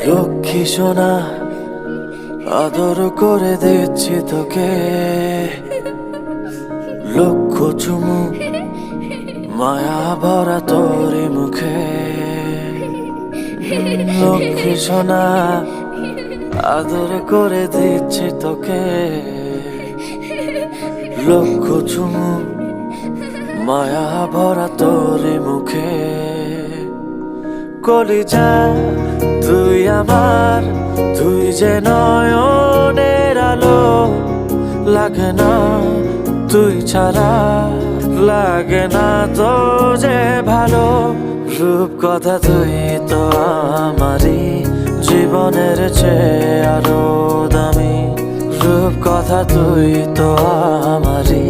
লক্ষ্মী সোনা আদর করে দিচ্ছি তোকে, লক্ষ চুমু মায়া ভরা তোরি মুখে। লক্ষ্মী সোনা আদর করে দিচ্ছি তোকে, লক্ষ চুমু মায়া ভরা তোরি মুখে। কলিজা তুই আমার, তুই যে নয়নের আলো, লাগে না তুই ছাড়া, লাগে না তো যে ভালো। রূপ কথা তুই তো আমারই জীবনের চেয়ে আরো দামি, রূপ কথা তুই তো আমারই